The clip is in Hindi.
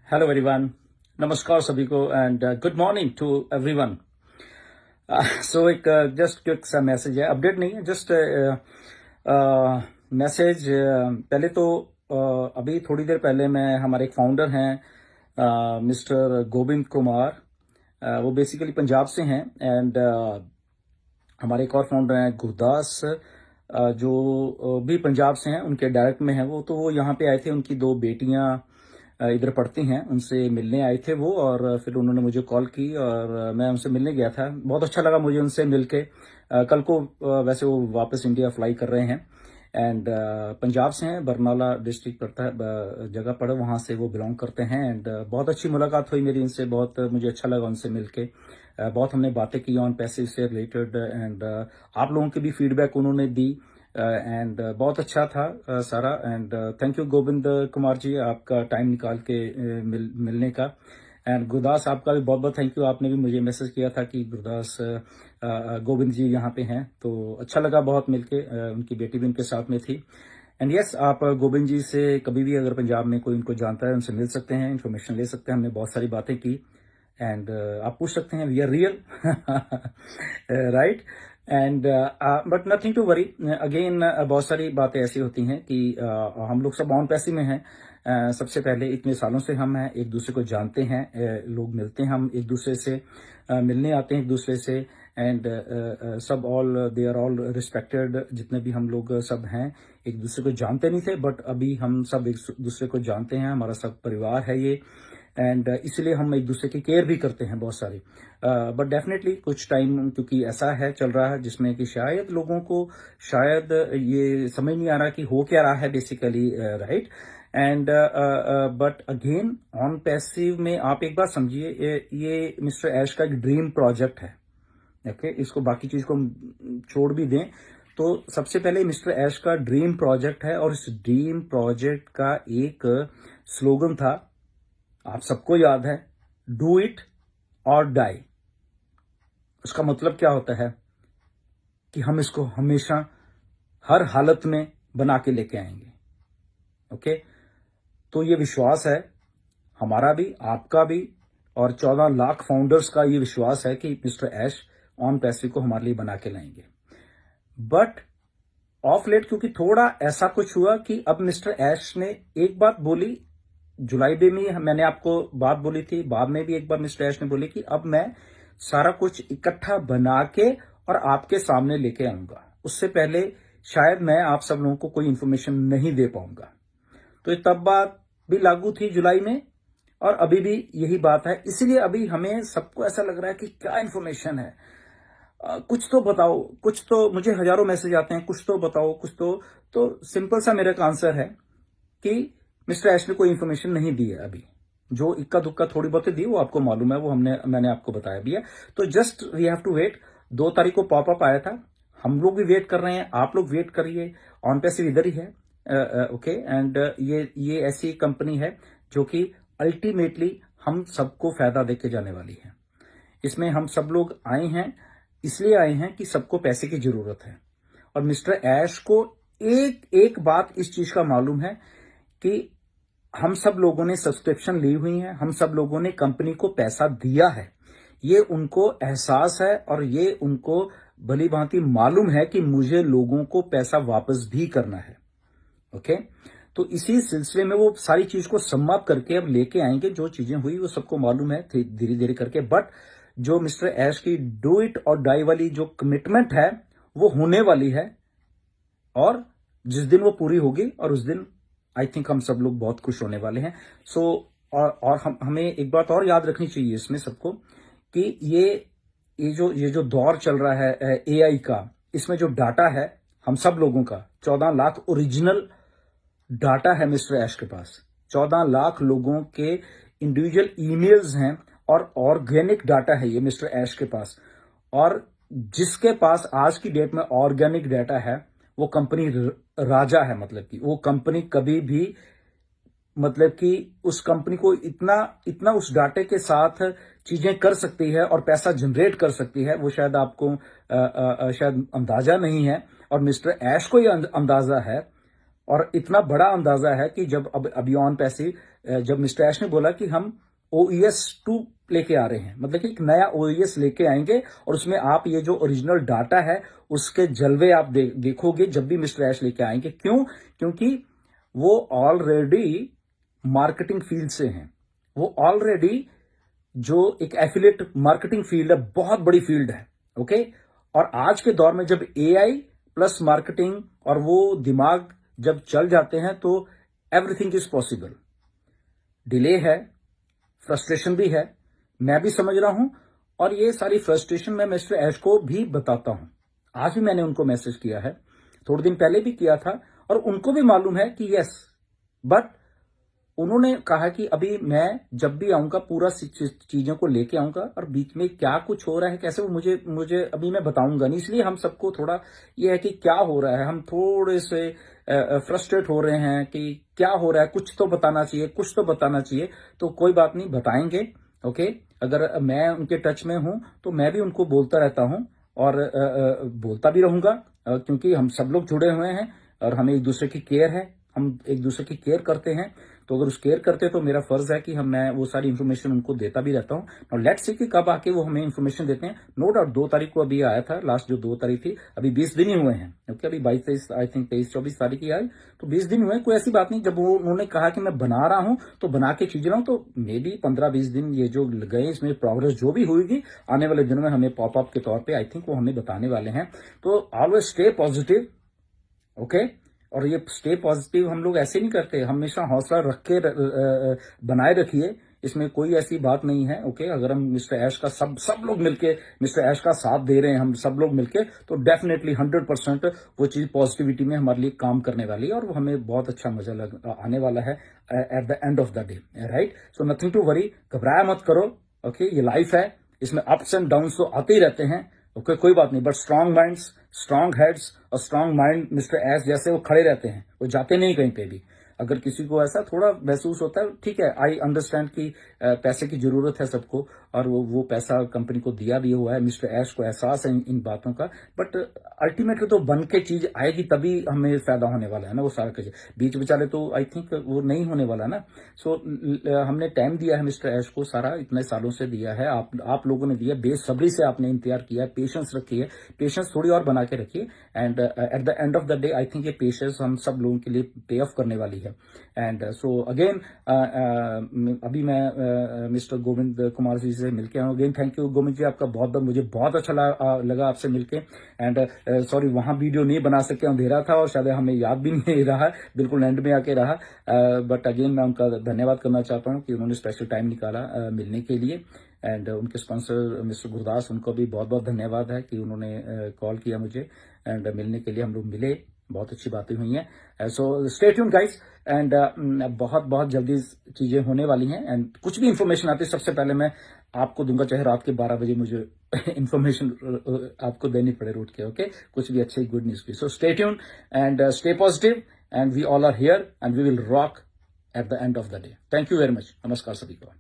Hello everyone. नमस्कार सभी को and good morning to everyone. So एक जस्ट क्विक सा मैसेज है, अपडेट नहीं है, जस्ट मैसेज। पहले तो अभी थोड़ी देर पहले मैं हमारे एक फाउंडर हैं मिस्टर गोविंद कुमार, वो बेसिकली पंजाब से हैं एंड हमारे एक और फाउंडर हैं गुरदास, जो भी पंजाब से हैं, उनके डायरेक्ट में हैं वो यहाँ पे आए थे। उनकी दो बेटियां इधर पढ़ती हैं, उनसे मिलने आए थे वो, और फिर उन्होंने मुझे कॉल की और मैं उनसे मिलने गया था। बहुत अच्छा लगा मुझे उनसे मिलके। कल को वैसे वो वापस इंडिया फ्लाई कर रहे हैं एंड पंजाब से हैं, बरनाला डिस्ट्रिक्ट पड़ता है जगह पड़े, वहां से वो बिलोंग करते हैं एंड बहुत अच्छी मुलाकात हुई मेरी उनसे। बहुत मुझे अच्छा लगा उनसे मिलके। बहुत हमने बातें की ऑन पैसिव से रिलेटेड एंड आप लोगों की भी फीडबैक उन्होंने दी एंड बहुत अच्छा था सारा। And thank you Govind Kumar ji, आपका टाइम निकाल के मिलने का। एंड गुरदास, आपका भी बहुत बहुत थैंक यू। आपने भी मुझे मैसेज किया था कि गुरदास गोविंद जी यहाँ पे हैं, तो अच्छा लगा बहुत मिलके। उनकी बेटी भी उनके साथ में थी। एंड यस, आप गोविंद जी से कभी भी अगर पंजाब में कोई उनको जानता है, उनसे मिल सकते हैं, इन्फॉर्मेशन ले सकते हैं। हमने बहुत सारी बातें की एंड आप पूछ सकते हैं, we are real right. And but nothing to worry again. बहुत सारी बातें ऐसी होती हैं कि हम लोग सब ऑन पैसे में हैं। सबसे पहले इतने सालों से हम हैं, एक दूसरे को जानते हैं, लोग मिलते हैं, हम एक दूसरे से मिलने आते हैं एक दूसरे से एंड सब all they are all respected. जितने भी हम लोग सब हैं, एक दूसरे को जानते नहीं थे, बट अभी हम सब एक दूसरे को जानते हैं, हमारा सब परिवार है ये। एंड इसलिए हम एक दूसरे की केयर भी करते हैं बहुत सारी। बट डेफिनेटली कुछ टाइम क्योंकि ऐसा है चल रहा है जिसमें कि शायद लोगों को शायद ये समझ नहीं आ रहा कि हो क्या रहा है basically, right. And but again on passive में आप एक बात समझिए, ये मिस्टर ऐश का एक ड्रीम प्रोजेक्ट है। ओके, इसको बाकी चीज को छोड़ भी दें तो सबसे पहले मिस्टर ऐश का ड्रीम प्रोजेक्ट है, और इस ड्रीम प्रोजेक्ट का एक स्लोगन था, आप सबको याद है, डू इट और डाई। उसका मतलब क्या होता है कि हम इसको हमेशा हर हालत में बना के लेके आएंगे। ओके, तो ये विश्वास है हमारा भी, आपका भी, और 14 लाख फाउंडर्स का ये विश्वास है कि मिस्टर ऐश ऑन पैसिव को हमारे लिए बना के लाएंगे। बट ऑफ लेट क्योंकि थोड़ा ऐसा कुछ हुआ कि अब मिस्टर ऐश ने एक बात बोली, जुलाई में मैंने आपको बात बोली थी, बाद में भी एक बार मिस्टर ऐश ने बोली कि अब मैं सारा कुछ इकट्ठा बना के और आपके सामने लेके आऊंगा, उससे पहले शायद मैं आप सब लोगों को कोई इंफॉर्मेशन नहीं दे पाऊंगा। तो ये तब बात भी लागू थी जुलाई में, और अभी भी यही बात है। इसीलिए अभी हमें सबको ऐसा लग रहा है कि क्या इंफॉर्मेशन है, कुछ तो बताओ, कुछ तो, मुझे हजारों मैसेज आते हैं, कुछ तो बताओ, कुछ तो सिंपल सा मेरा आंसर है कि मिस्टर ऐश ने कोई इंफॉर्मेशन नहीं दी है अभी। जो इक्का दुक्का थोड़ी बहुत दी वो आपको मालूम है, वो मैंने आपको बताया भी है। तो just we have to wait. 2 तारीख को पॉपअप आया था, हम लोग भी वेट कर रहे हैं, आप लोग वेट करिए। ऑन पैसिव इधर ही है। ओके, एंड ये ऐसी कंपनी है जो कि अल्टीमेटली हम सबको फायदा देके जाने वाली है। इसमें हम सब लोग आए हैं, इसलिए आए हैं कि सबको पैसे की जरूरत है। और मिस्टर ऐश को एक एक बात इस चीज का मालूम है कि हम सब लोगों ने सब्सक्रिप्शन ली हुई है, हम सब लोगों ने कंपनी को पैसा दिया है, ये उनको एहसास है और ये उनको भली भांति मालूम है कि मुझे लोगों को पैसा वापस भी करना है। ओके, तो इसी सिलसिले में वो सारी चीज को समाप्त करके अब लेके आएंगे। जो चीजें हुई वो सबको मालूम है धीरे धीरे करके, बट जो मिस्टर ऐश की डू इट और डाई वाली जो कमिटमेंट है वो होने वाली है, और जिस दिन वो पूरी होगी और उस दिन आई थिंक हम सब लोग बहुत खुश होने वाले हैं। सो और हमें एक बात और याद रखनी चाहिए इसमें सबको कि ये जो दौर चल रहा है एआई का, इसमें जो डाटा है हम सब लोगों का 14 लाख ओरिजिनल डाटा है मिस्टर ऐश के पास। 14 लाख लोगों के इंडिविजुअल ईमेल्स हैं और ऑर्गेनिक डाटा है ये मिस्टर ऐश के पास। और जिसके पास आज की डेट में ऑर्गेनिक डाटा है वो कंपनी राजा है। मतलब कि वो कंपनी कभी भी, मतलब कि उस कंपनी को इतना उस डाटे के साथ चीजें कर सकती है और पैसा जनरेट कर सकती है, वो शायद आपको शायद अंदाजा नहीं है। और मिस्टर ऐश को ये अंदाजा है, और इतना बड़ा अंदाजा है कि जब अब अबियॉन पैसे जब मिस्टर ऐश ने बोला कि हम OES 2 लेके आ रहे हैं, मतलब कि एक नया OES लेके आएंगे और उसमें आप ये जो ओरिजिनल डाटा है उसके जलवे आप देखोगे जब भी मिस्टर ऐश लेके आएंगे। क्यों? क्योंकि वो ऑलरेडी मार्केटिंग फील्ड से हैं, वो ऑलरेडी जो एक एफिलिएट मार्केटिंग फील्ड है, बहुत बड़ी फील्ड है। ओके, और आज के दौर में जब AI प्लस मार्केटिंग और वो दिमाग जब चल जाते हैं तो एवरीथिंग इज पॉसिबल। डिले है, फ्रस्ट्रेशन भी है, मैं भी समझ रहा हूं, और ये सारी फ्रस्ट्रेशन मैं मिस्टर ऐश को भी बताता हूं। आज भी मैंने उनको मैसेज किया है, थोड़े दिन पहले भी किया था, और उनको भी मालूम है कि यस, बट उन्होंने कहा कि अभी मैं जब भी आऊंगा पूरा चीजों को लेके आऊंगा, और बीच में क्या कुछ हो रहा है कैसे वो मुझे अभी मैं बताऊंगा नहीं। इसलिए हम सबको थोड़ा ये है कि क्या हो रहा है, हम थोड़े से फ्रस्ट्रेट हो रहे हैं कि क्या हो रहा है, कुछ तो बताना चाहिए, कुछ तो बताना चाहिए। तो कोई बात नहीं, बताएंगे। ओके, अगर मैं उनके टच में हूं तो मैं भी उनको बोलता रहता हूं, और बोलता भी रहूंगा, क्योंकि हम सब लोग जुड़े हुए हैं और हमें एक दूसरे की केयर है, हम एक दूसरे की केयर करते हैं। तो अगर उस केयर करते तो मेरा फर्ज है कि मैं वो सारी इन्फॉर्मेशन उनको देता भी रहता हूँ। और लेट्स सी कि कब आके वो हमें इन्फॉर्मेशन देते हैं। नो डाउट 2 तारीख को अभी आया था, लास्ट जो 2 तारीख थी, अभी 20 दिन ही हुए हैं। ओके, अभी 22-23 आई थिंक 23-24 तारीख की आई, तो 20 दिन हुए, कोई ऐसी बात नहीं। जब वो उन्होंने कहा कि मैं बना रहा हूं तो बना के खींच रहा हूं, तो मे बी 15-20 दिन ये जो गए, इसमें प्रोग्रेस जो भी हुई आने वाले दिनों में हमें पॉपअप के तौर पर आई थिंक वो हमें बताने वाले हैं। तो ऑलवेज स्टे पॉजिटिव। ओके, और ये स्टे पॉजिटिव हम लोग ऐसे नहीं करते, हमेशा हौसला रख के बनाए रखिए, इसमें कोई ऐसी बात नहीं है। ओके, अगर हम मिस्टर ऐश का सब लोग मिलके मिस्टर ऐश का साथ दे रहे हैं, हम सब लोग मिलके, तो डेफिनेटली 100% वो चीज पॉजिटिविटी में हमारे लिए काम करने वाली है, और वो हमें बहुत अच्छा मजा आने वाला है at the end of the day. Right, so nothing to worry, घबराया मत करो। ओके, ये लाइफ है, इसमें अप्स एंड डाउन्स तो आते ही रहते हैं। ओके, कोई बात नहीं, but strong minds, strong heads और स्ट्रांग माइंड मिस्टर एस जैसे वो खड़े रहते हैं, वो जाते नहीं कहीं पे भी। अगर किसी को ऐसा थोड़ा महसूस होता है, ठीक है, आई अंडरस्टैंड कि पैसे की जरूरत है सबको, और वो पैसा कंपनी को दिया भी हुआ है, मिस्टर ऐश को एहसास है इन बातों का, बट अल्टीमेटली तो बन के चीज आएगी तभी हमें फायदा होने वाला है ना। वो सारा कुछ बीच बेचारे तो आई थिंक वो नहीं होने वाला ना। सो हमने टाइम दिया है मिस्टर ऐश को, सारा इतने सालों से दिया है, आप लोगों ने दिया, बेसब्री से आपने इंतजार किया, पेशेंस रखी है, पेशेंस थोड़ी और बना के रखिए, and eight the end of the day I think ये पेशेंस हम सब लोगों के लिए पे ऑफ करने वाली है। एंड सो अगेन अभी मैं मिस्टर गोविंद कुमार जी से मिलके आऊँ। अगेन थैंक यू गोविंद जी, आपका बहुत मुझे बहुत अच्छा लगा आपसे मिलके। एंड सॉरी वहां वीडियो नहीं बना सके, अंधेरा था और शायद हमें याद भी नहीं रहा, बिल्कुल एंड में आके रहा, बट अगेन मैं उनका धन्यवाद करना चाहता हूँ कि उन्होंने स्पेशल टाइम निकाला मिलने के लिए। एंड उनके स्पॉन्सर मिस्टर गुरदास, उनको भी बहुत बहुत धन्यवाद है कि उन्होंने कॉल किया मुझे एंड मिलने के लिए हम लोग मिले, बहुत अच्छी बातें हुई हैं। सो स्टे ट्यून्ड गाइस, एंड बहुत जल्दी चीजें होने वाली हैं, एंड कुछ भी इंफॉर्मेशन आती है सबसे पहले मैं आपको दूंगा, चाहे रात के 12 बजे मुझे इंफॉर्मेशन आपको देनी पड़े रूट के। ओके, कुछ भी अच्छी गुड न्यूज की। So stay tuned and stay positive, and we all are here and we will rock at the end of the day. Thank you very much, नमस्कार सभी को।